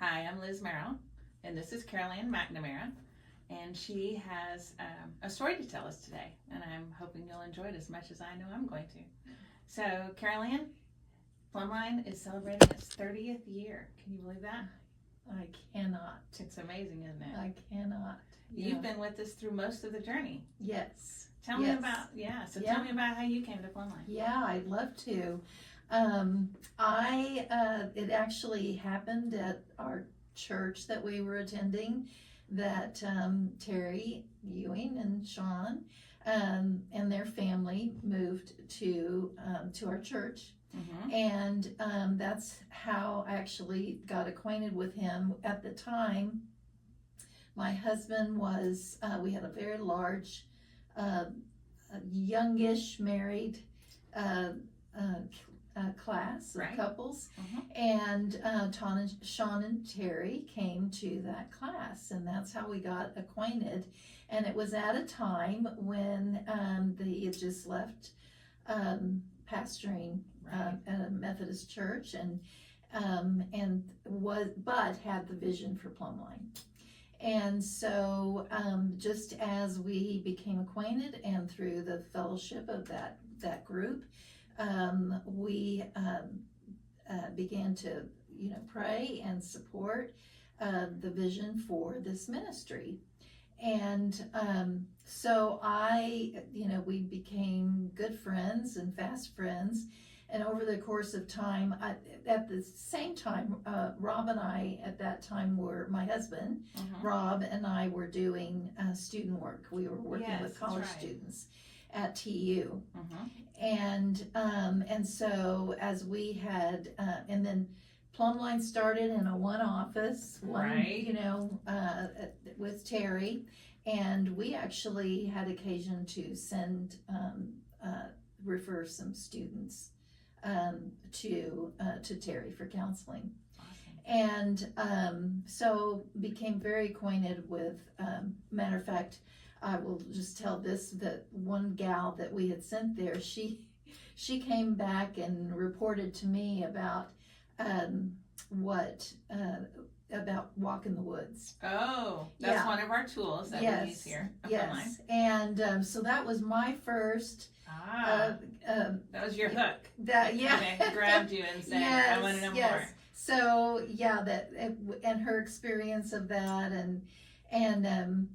Hi, I'm Liz Merrill, and this is Carolyn McNamara, and she has a story to tell us today, and I'm hoping you'll enjoy it as much as I know I'm going to. So, Carolyn, Plumbline is celebrating its 30th year. Can you believe that? I cannot. It's amazing, isn't it? I cannot. You've been with us through most of the journey. Yes. Tell me about, tell me about how you came to Plumbline. Yeah, I'd love to. It actually happened at our church that we were attending, that Terry Ewing and Shawn and their family moved to our church. Mm-hmm. And that's how I actually got acquainted with him. At the time, my husband was, we had a very large, youngish married class of Right. couples. Mm-hmm. And Shawn and Terry came to that class, and that's how we got acquainted. And it was at a time when he had just left pastoring Right. at a Methodist church, but had the vision for Plumbline. And so just as we became acquainted and through the fellowship of that group, we began to pray and support the vision for this ministry. And so we became good friends and fast friends. And over the course of time, at the same time, Rob and I at that time my husband, Mm-hmm. Rob and I were doing student work. We were working Yes, with college that's right. students at TU. Mm-hmm. And so as we had, and then Plumbline started in a one office, Right. with Terry, and we actually had occasion to send, refer some students to Terry for counseling. Awesome. And so became very acquainted with, matter of fact, I will just tell this, that one gal that we had sent there, she came back and reported to me about about Walk in the Woods. Oh, that's one of our tools that we use here at Plumbline. And so that was my first. That was your hook. That Kinda grabbed you and said, "I want to know more." So and her experience of that, and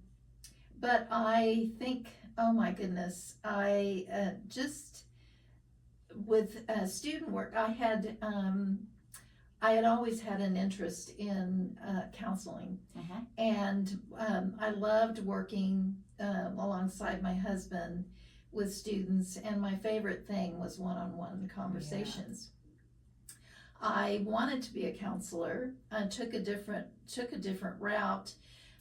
but I think, oh my goodness, I just with student work, I had always had an interest in counseling. Mm-hmm. And I loved working alongside my husband with students, and my favorite thing was one-on-one conversations. I wanted to be a counselor. I took a different route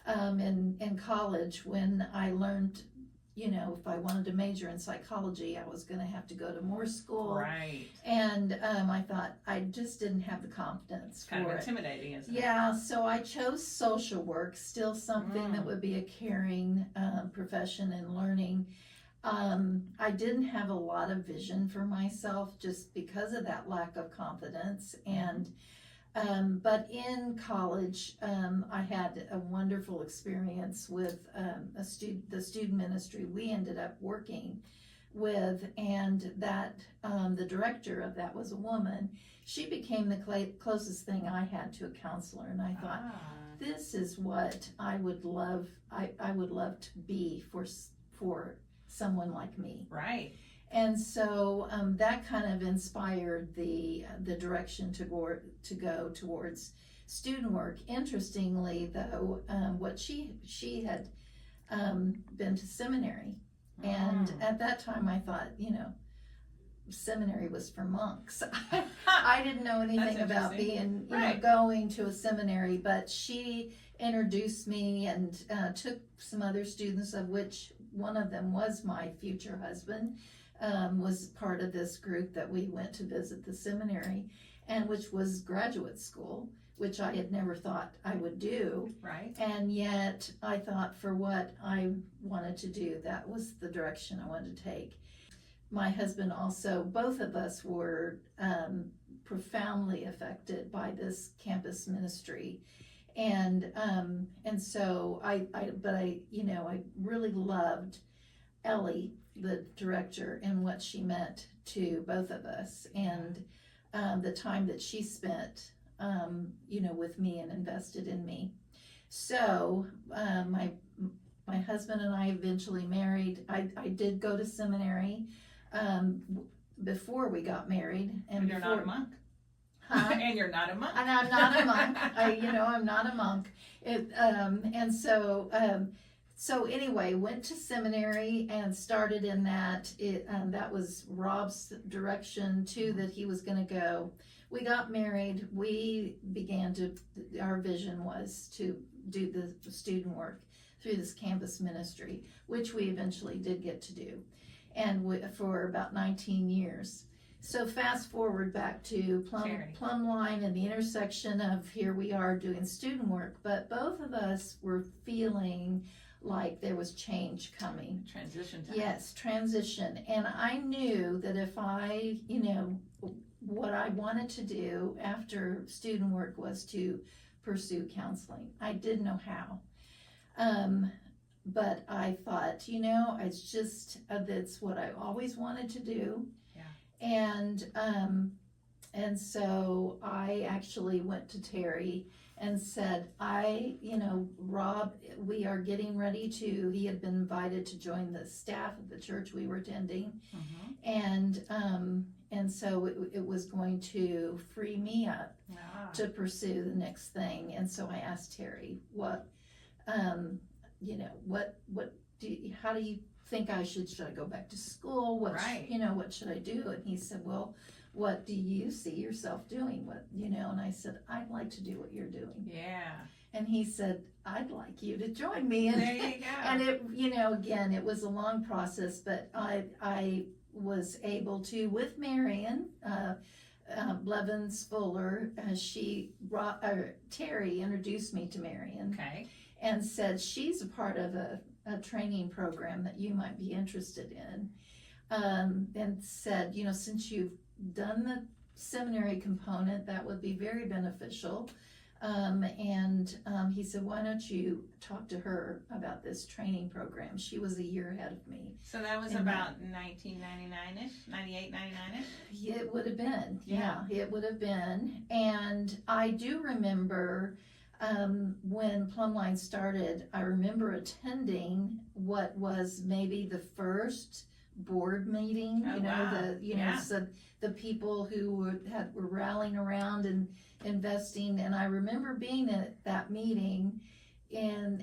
in college when I learned, if I wanted to major in psychology, I was going to have to go to more school. Right. And I thought I just didn't have the confidence for it. Kind of intimidating, isn't it? Yeah, so I chose social work, still something that would be a caring profession and learning. I didn't have a lot of vision for myself just because of that lack of confidence. And but in college, I had a wonderful experience with the student ministry we ended up working with, and that the director of that was a woman. She became the closest thing I had to a counselor, and I thought, this is what I would love. I would love to be for someone like me. Right. And so that kind of inspired the direction to go towards student work. Interestingly, though, what she had been to seminary, and at that time I thought, seminary was for monks. I didn't know anything about being, going to a seminary, but she introduced me and took some other students, of which one of them was my future husband. Was part of this group that we went to visit the seminary, and which was graduate school, which I had never thought I would do. Right. And yet I thought, for what I wanted to do, that was the direction I wanted to take. My husband also, both of us were profoundly affected by this campus ministry. And so I really loved Ellie, the director, and what she meant to both of us, and the time that she spent, with me and invested in me. So my husband and I eventually married. I did go to seminary before we got married, and you're not a monk. Huh? And you're not a monk. And I'm not a monk. I'm not a monk. So anyway, went to seminary and started in that. That was Rob's direction too, that he was going to go. We got married. Our vision was to do the student work through this campus ministry, which we eventually did get to do, and for about 19 years. So fast forward back to Plumbline and the intersection of here we are doing student work, but both of us were feeling like there was change coming. Transition time. Yes, transition. And I knew that if I, what I wanted to do after student work was to pursue counseling. I didn't know how. But I thought, it's just, that's what I always wanted to do. And so I actually went to Terry and said, Rob, we are getting ready he had been invited to join the staff of the church we were attending. Mm-hmm. And so it was going to free me up to pursue the next thing. And so I asked Terry, how do you think should I go back to school? What should I do? And he said, well, what do you see yourself doing? And I said, I'd like to do what you're doing. Yeah. And he said, I'd like you to join me. And there you go. And it, again, it was a long process, but I was able to, with Marion, Blevins Fuller, Terry introduced me to Marion. Okay. And said, she's a part of a training program that you might be interested in. And said, since you've done the seminary component, that would be very beneficial. He said, why don't you talk to her about this training program? She was a year ahead of me. So that was about 1999-ish, 98, 99-ish? It would have been, yeah, it would have been. And I do remember when Plumbline started, I remember attending what was maybe the first board meeting. So the people who were rallying around and investing. And I remember being at that meeting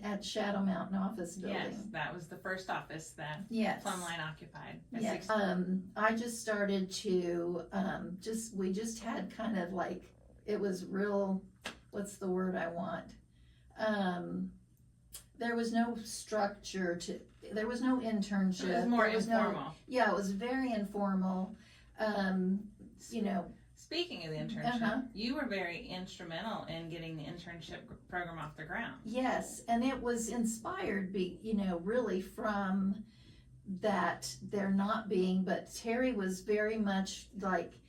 at Shadow Mountain office building. Yes, that was the first office that Plumbline occupied. Yes. I just started to we just had kind of like, it was real. What's the word I want? There was no structure there was no internship. It was more informal. It was very informal. Speaking of the internship, you were very instrumental in getting the internship program off the ground. Yes, and it was inspired, really from that there not being, but Terry was very much like,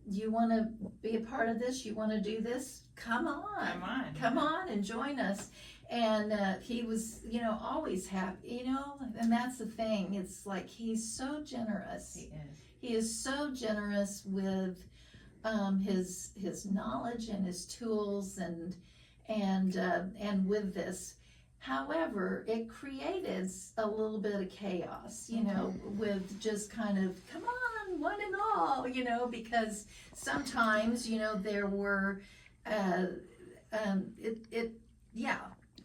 you want to be a part of this? You want to do this? Come on and join us. And he was, always happy, and that's the thing. It's like, he's so generous. He is. He is so generous with his knowledge and his tools and with this. However, it created a little bit of chaos, with just kind of, come on, one and all, because sometimes, there were,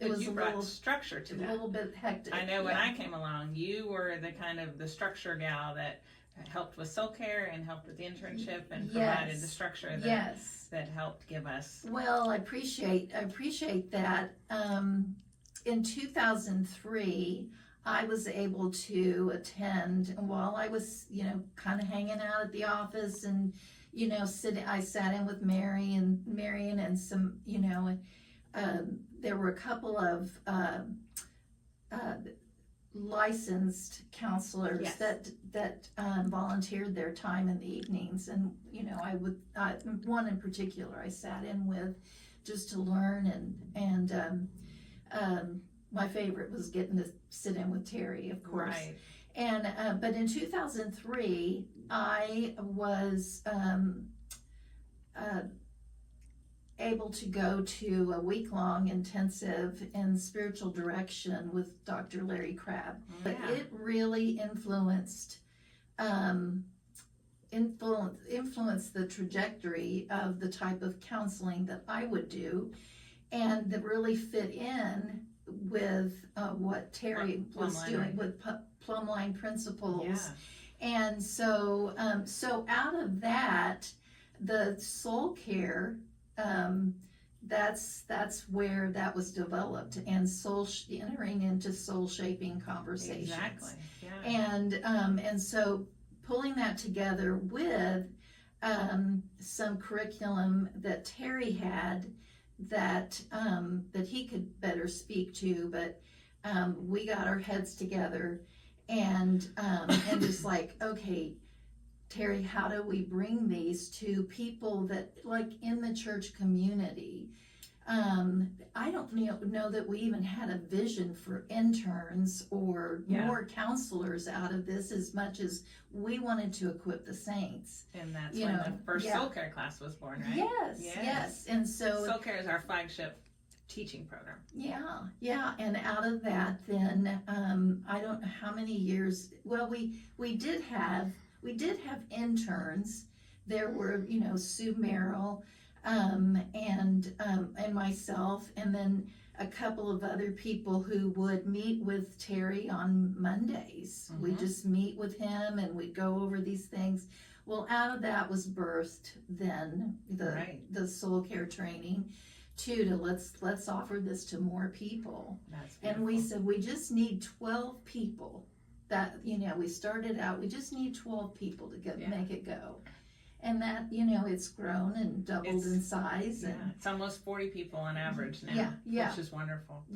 it was you brought structure to that. A little bit hectic. I know when I came along, you were the kind of the structure gal that helped with SoulCare and helped with the internship and provided the structure that helped give us. Well, I appreciate that. In 2003, I was able to attend while I was, kind of hanging out at the office and, I sat in with Marion and some, there were a couple of licensed counselors Yes. that volunteered their time in the evenings, and one in particular I sat in with just to learn, and my favorite was getting to sit in with Terry, of course. Right. And but in 2003 I was able to go to a week-long intensive in spiritual direction with Dr. Larry Crabb. But Yeah. it really influenced the trajectory of the type of counseling that I would do, and that really fit in with what Terry was Plumbline, doing right. with Plumbline principles. Yeah. And so out of that, the SoulCare, that's where that was developed, and entering into soul shaping conversations. Exactly. Yeah. And so pulling that together with some curriculum that Terry had that he could better speak to, but we got our heads together and just like, okay, Terry, how do we bring these to people that, like, in the church community? I don't know that we even had a vision for interns or more counselors out of this, as much as we wanted to equip the saints. And that's when the first SoulCare class was born, right? Yes. And so SoulCare is our flagship teaching program. Yeah. And out of that, then I don't know how many years. Well, we did have interns. There were, Sue Merrill, and myself, and then a couple of other people who would meet with Terry on Mondays. Mm-hmm. We just meet with him and we'd go over these things. Well, out of that was birthed then the SoulCare training to let's offer this to more people. That's and we said we just need 12 people. That, we started out, we just need 12 people to make it go. And that, it's grown and doubled in size. Yeah, And it's almost 40 people on average now, which is wonderful.